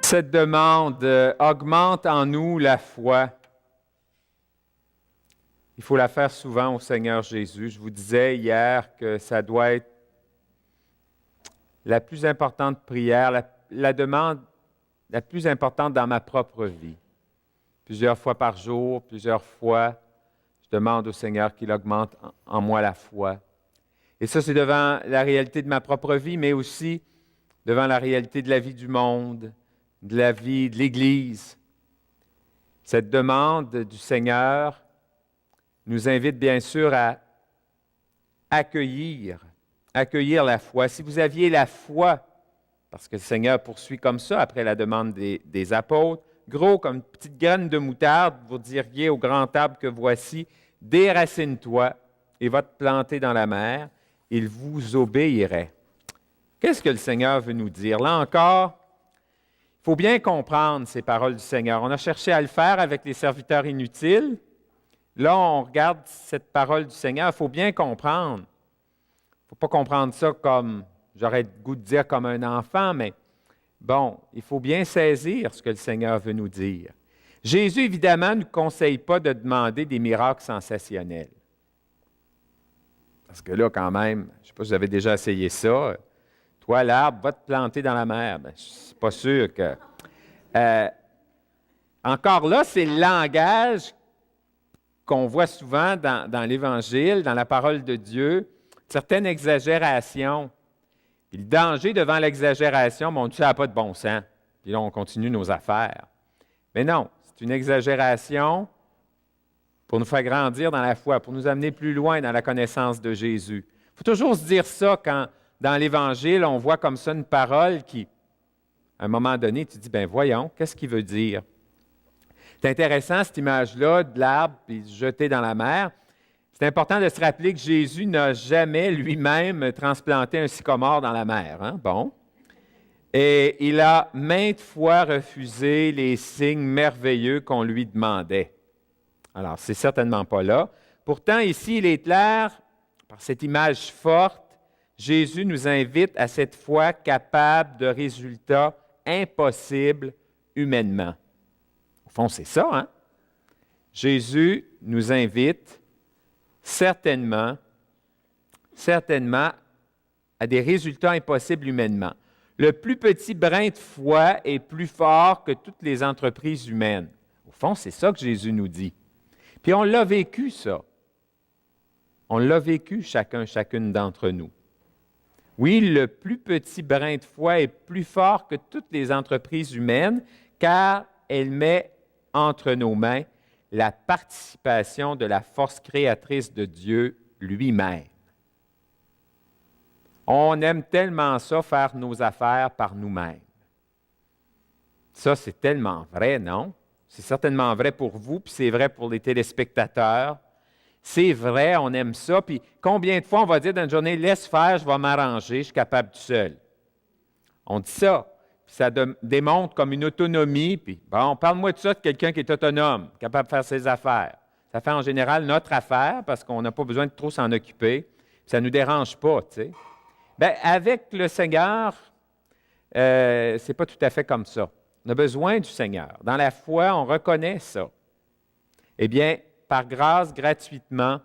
Cette demande augmente en nous la foi. Il faut la faire souvent au Seigneur Jésus. Je vous disais hier que ça doit être la plus importante prière, la demande la plus importante dans ma propre vie. Plusieurs fois par jour, plusieurs fois, je demande au Seigneur qu'il augmente en moi la foi. Et ça, c'est devant la réalité de ma propre vie, mais aussi devant la réalité de la vie du monde, de la vie de l'Église. Cette demande du Seigneur nous invite bien sûr à accueillir la foi. Si vous aviez la foi, parce que le Seigneur poursuit comme ça après la demande des apôtres, gros comme une petite graine de moutarde, vous diriez au grand arbre que voici, déracine-toi et va te planter dans la mer, il vous obéirait. Qu'est-ce que le Seigneur veut nous dire? Là encore, il faut bien comprendre ces paroles du Seigneur. On a cherché à le faire avec les serviteurs inutiles. Là, on regarde cette parole du Seigneur. Il faut bien comprendre. Il ne faut pas comprendre ça comme, j'aurais le goût de dire comme un enfant, mais bon, il faut bien saisir ce que le Seigneur veut nous dire. Jésus, évidemment, ne nous conseille pas de demander des miracles sensationnels. Parce que là, quand même, je ne sais pas si vous avez déjà essayé ça. Toi, l'arbre va te planter dans la mer. Bien, je ne suis pas sûr que... encore là, c'est le langage qu'on voit souvent dans l'Évangile, dans la parole de Dieu, certaines exagérations. Puis le danger devant l'exagération, on dit ça n'a pas de bon sens. Puis là, on continue nos affaires. Mais non, c'est une exagération pour nous faire grandir dans la foi, pour nous amener plus loin dans la connaissance de Jésus. Il faut toujours se dire ça quand, dans l'Évangile, on voit comme ça une parole qui, à un moment donné, tu dis, bien voyons, qu'est-ce qu'il veut dire? C'est intéressant, cette image-là de l'arbre puis jeté dans la mer. C'est important de se rappeler que Jésus n'a jamais lui-même transplanté un sycomore dans la mer. Hein? Bon. Et il a maintes fois refusé les signes merveilleux qu'on lui demandait. Alors, c'est certainement pas là. Pourtant, ici, il est clair, par cette image forte, Jésus nous invite à cette foi capable de résultats impossibles humainement. Au fond, c'est ça, hein? Jésus nous invite certainement à des résultats impossibles humainement. Le plus petit brin de foi est plus fort que toutes les entreprises humaines. Au fond, c'est ça que Jésus nous dit. Puis on l'a vécu, ça. On l'a vécu, chacune d'entre nous. Oui, le plus petit brin de foi est plus fort que toutes les entreprises humaines, car elle met entre nos mains la participation de la force créatrice de Dieu lui-même. On aime tellement ça, faire nos affaires par nous-mêmes. Ça, c'est tellement vrai, non? C'est certainement vrai pour vous, puis c'est vrai pour les téléspectateurs. C'est vrai, on aime ça. Puis combien de fois on va dire dans une journée, laisse faire, je vais m'arranger, je suis capable tout seul. On dit ça. Puis ça démontre comme une autonomie. Puis bon, parle-moi de ça de quelqu'un qui est autonome, capable de faire ses affaires. Ça fait en général notre affaire parce qu'on n'a pas besoin de trop s'en occuper. Puis ça ne nous dérange pas, tu sais. Bien, avec le Seigneur, c'est pas tout à fait comme ça. On a besoin du Seigneur. Dans la foi, on reconnaît ça. Eh bien, par grâce, gratuitement,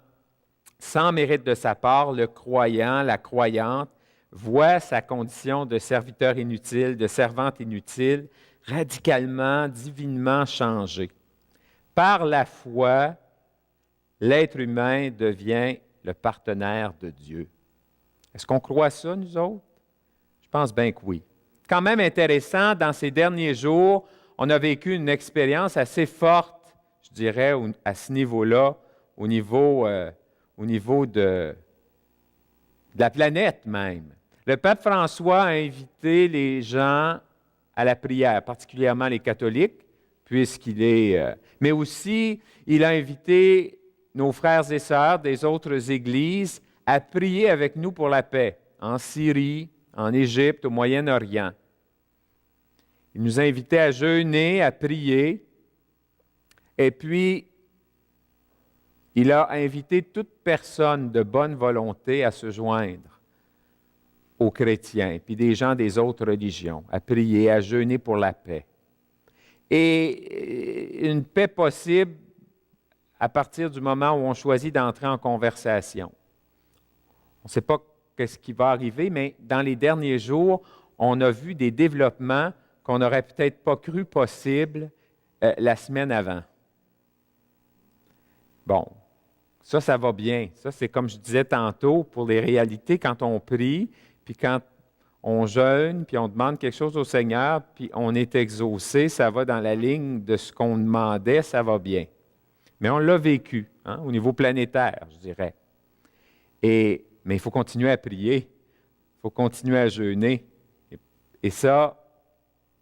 sans mérite de sa part, le croyant, la croyante, voit sa condition de serviteur inutile, de servante inutile, radicalement, divinement changée. Par la foi, l'être humain devient le partenaire de Dieu. Est-ce qu'on croit ça, nous autres? Je pense bien que oui. Quand même intéressant, dans ces derniers jours, on a vécu une expérience assez forte, je dirais, à ce niveau-là, au niveau de la planète même. Le pape François a invité les gens à la prière, particulièrement les catholiques, puisqu'il est... mais aussi, il a invité nos frères et sœurs des autres églises à prier avec nous pour la paix, en Syrie, en Égypte, au Moyen-Orient. Il nous a invités à jeûner, à prier, et puis il a invité toute personne de bonne volonté à se joindre aux chrétiens, puis des gens des autres religions, à prier, à jeûner pour la paix. Et une paix possible à partir du moment où on choisit d'entrer en conversation. On ne sait pas ce qui va arriver, mais dans les derniers jours, on a vu des développements qu'on n'aurait peut-être pas cru possibles la semaine avant. Bon, ça va bien. Ça, c'est comme je disais tantôt, pour les réalités, quand on prie, puis quand on jeûne, puis on demande quelque chose au Seigneur, puis on est exaucé, ça va dans la ligne de ce qu'on demandait, ça va bien. Mais on l'a vécu, au niveau planétaire, je dirais. Mais il faut continuer à prier, il faut continuer à jeûner. Et ça,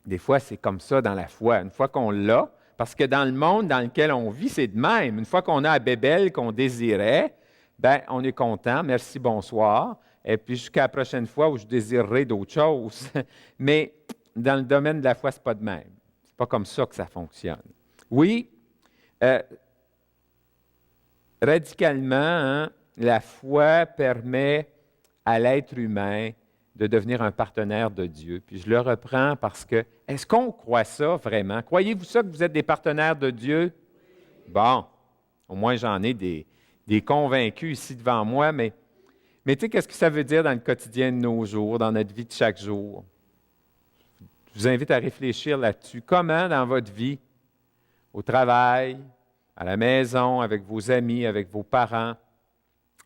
des fois, c'est comme ça dans la foi. Une fois qu'on l'a, parce que dans le monde dans lequel on vit, c'est de même. Une fois qu'on a à Bébel qu'on désirait, bien, on est content, merci, bonsoir. Et puis jusqu'à la prochaine fois où je désirerai d'autres choses. Mais dans le domaine de la foi, ce n'est pas de même. Ce n'est pas comme ça que ça fonctionne. Oui, radicalement, la foi permet à l'être humain de devenir un partenaire de Dieu. Puis je le reprends parce que, est-ce qu'on croit ça vraiment? Croyez-vous ça que vous êtes des partenaires de Dieu? Bon, au moins j'en ai des convaincus ici devant moi, mais tu sais, qu'est-ce que ça veut dire dans le quotidien de nos jours, dans notre vie de chaque jour? Je vous invite à réfléchir là-dessus. Comment dans votre vie, au travail, à la maison, avec vos amis, avec vos parents,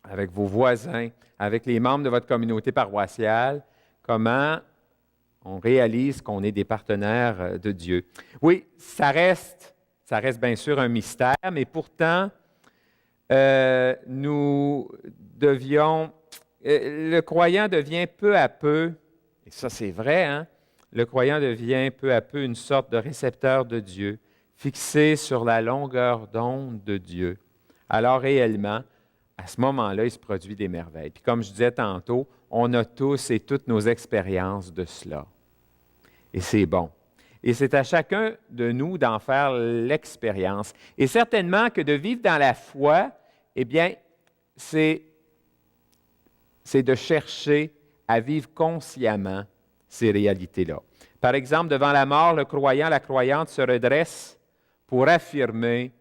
avec vos voisins, avec les membres de votre communauté paroissiale, comment on réalise qu'on est des partenaires de Dieu. Oui, ça reste bien sûr un mystère, mais pourtant, le croyant devient peu à peu, et ça c'est vrai, le croyant devient peu à peu une sorte de récepteur de Dieu, fixé sur la longueur d'onde de Dieu. Alors réellement, à ce moment-là, il se produit des merveilles. Puis comme je disais tantôt, on a tous et toutes nos expériences de cela. Et c'est bon. Et c'est à chacun de nous d'en faire l'expérience. Et certainement que de vivre dans la foi, eh bien, c'est de chercher à vivre consciemment ces réalités-là. Par exemple, devant la mort, le croyant, la croyante se redresse pour affirmer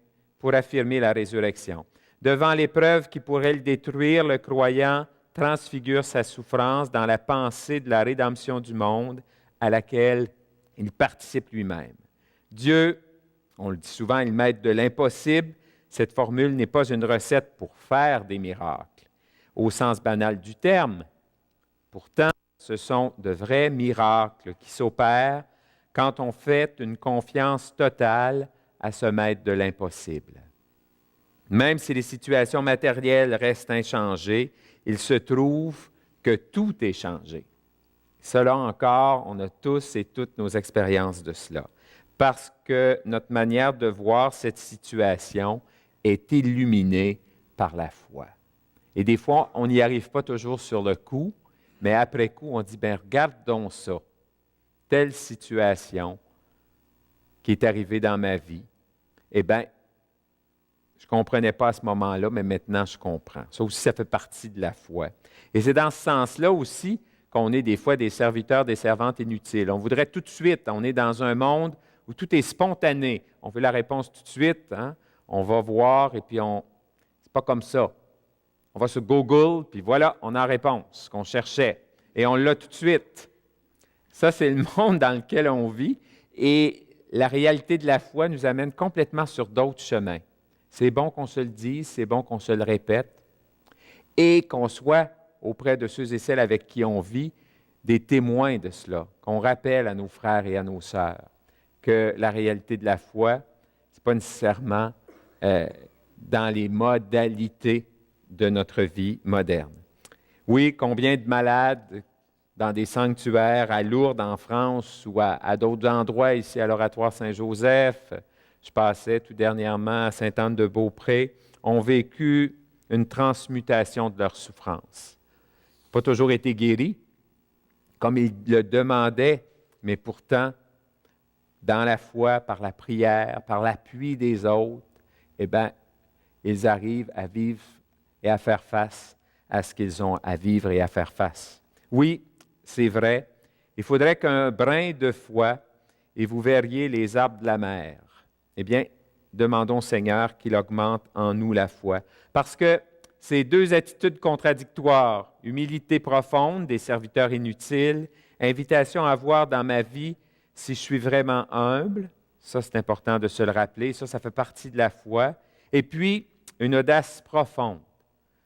la résurrection. Devant l'épreuve qui pourrait le détruire, le croyant transfigure sa souffrance dans la pensée de la rédemption du monde à laquelle il participe lui-même. Dieu, on le dit souvent, est le maître de l'impossible. Cette formule n'est pas une recette pour faire des miracles, au sens banal du terme. Pourtant, ce sont de vrais miracles qui s'opèrent quand on fait une confiance totale à ce maître de l'impossible. Même si les situations matérielles restent inchangées, il se trouve que tout est changé. Cela encore, on a tous et toutes nos expériences de cela, parce que notre manière de voir cette situation est illuminée par la foi. Et des fois, on n'y arrive pas toujours sur le coup, mais après coup, on dit, bien, regarde donc ça, telle situation qui est arrivée dans ma vie, eh bien, je ne comprenais pas à ce moment-là, mais maintenant je comprends. Ça aussi, ça fait partie de la foi. Et c'est dans ce sens-là aussi qu'on est des fois des serviteurs, des servantes inutiles. On voudrait tout de suite, on est dans un monde où tout est spontané. On veut la réponse tout de suite, on va voir et puis c'est pas comme ça. On va sur Google, puis voilà, on a la réponse, ce qu'on cherchait. Et on l'a tout de suite. Ça, c'est le monde dans lequel on vit. Et la réalité de la foi nous amène complètement sur d'autres chemins. C'est bon qu'on se le dise, c'est bon qu'on se le répète et qu'on soit auprès de ceux et celles avec qui on vit des témoins de cela, qu'on rappelle à nos frères et à nos sœurs que la réalité de la foi, ce n'est pas nécessairement dans les modalités de notre vie moderne. Oui, combien de malades dans des sanctuaires à Lourdes en France ou à d'autres endroits ici à l'Oratoire Saint-Joseph, je passais tout dernièrement à Sainte-Anne-de-Beaupré, ont vécu une transmutation de leur souffrance. Pas toujours été guéris, comme ils le demandaient, mais pourtant, dans la foi, par la prière, par l'appui des autres, eh bien, ils arrivent à vivre et à faire face à ce qu'ils ont à vivre et à faire face. Oui, c'est vrai, il faudrait qu'un brin de foi et vous verriez les arbres de la mer. Eh bien, demandons au Seigneur qu'il augmente en nous la foi. Parce que ces deux attitudes contradictoires, humilité profonde des serviteurs inutiles, invitation à voir dans ma vie si je suis vraiment humble, ça c'est important de se le rappeler, ça fait partie de la foi. Et puis, une audace profonde,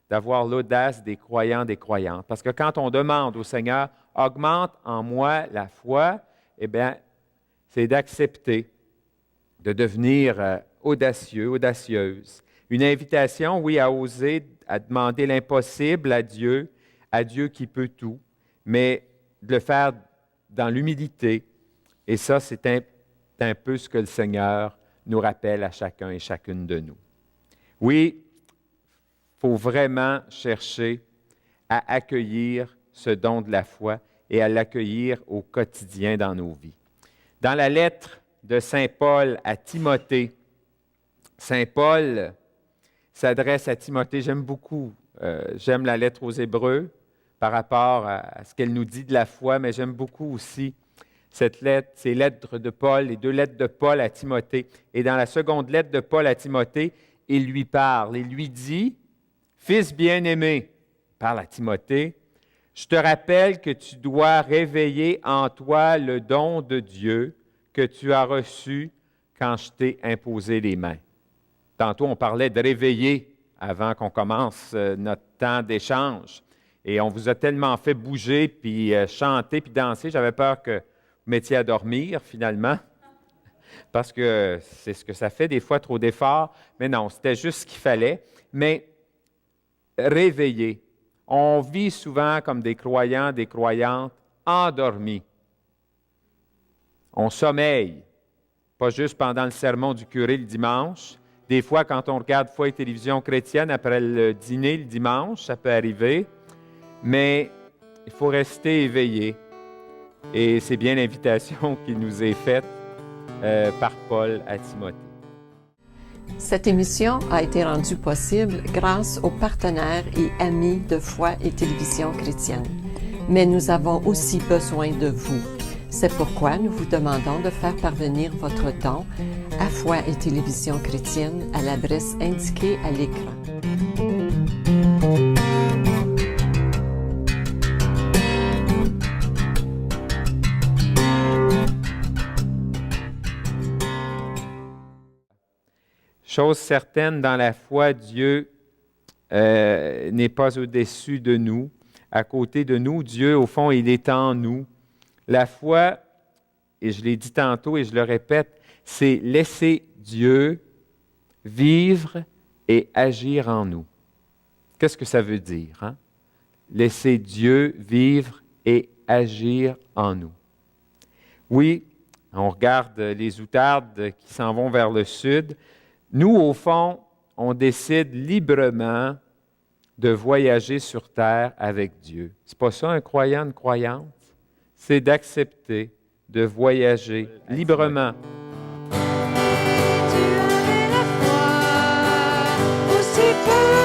d'avoir l'audace des croyants, des croyantes. Parce que quand on demande au Seigneur, augmente en moi la foi, eh bien, c'est d'accepter de devenir audacieux, audacieuse. Une invitation, oui, à oser, à demander l'impossible à Dieu qui peut tout, mais de le faire dans l'humilité. Et ça, c'est un peu ce que le Seigneur nous rappelle à chacun et chacune de nous. Oui, il faut vraiment chercher à accueillir ce don de la foi et à l'accueillir au quotidien dans nos vies. Dans la lettre de Saint Paul à Timothée, Saint Paul s'adresse à Timothée. J'aime la lettre aux Hébreux par rapport à ce qu'elle nous dit de la foi, mais j'aime beaucoup aussi ces lettres de Paul, les deux lettres de Paul à Timothée. Et dans la seconde lettre de Paul à Timothée, il lui parle, il lui dit, « Fils bien-aimé, parle à Timothée, je te rappelle que tu dois réveiller en toi le don de Dieu que tu as reçu quand je t'ai imposé les mains. » Tantôt, on parlait de réveiller avant qu'on commence notre temps d'échange. Et on vous a tellement fait bouger, puis chanter, puis danser, j'avais peur que vous mettiez à dormir finalement, parce que c'est ce que ça fait des fois, trop d'efforts. Mais non, c'était juste ce qu'il fallait. Mais réveiller. On vit souvent comme des croyants, des croyantes endormis. On sommeille, pas juste pendant le sermon du curé le dimanche. Des fois, quand on regarde Foi et Télévision chrétienne après le dîner le dimanche, ça peut arriver. Mais il faut rester éveillé. Et c'est bien l'invitation qui nous est faite par Paul à Timothée. Cette émission a été rendue possible grâce aux partenaires et amis de Foi et Télévision chrétienne. Mais nous avons aussi besoin de vous. C'est pourquoi nous vous demandons de faire parvenir votre don à Foi et Télévision chrétienne à l'adresse indiquée à l'écran. Chose certaine, dans la foi, Dieu n'est pas au-dessus de nous. À côté de nous, Dieu, au fond, il est en nous. La foi, et je l'ai dit tantôt et je le répète, c'est laisser Dieu vivre et agir en nous. Qu'est-ce que ça veut dire? Hein? Laisser Dieu vivre et agir en nous. Oui, on regarde les outardes qui s'en vont vers le sud. Nous, au fond, on décide librement de voyager sur terre avec Dieu. C'est pas ça un croyant, une croyante? C'est d'accepter de voyager librement. Tu avais la foi, aussi peu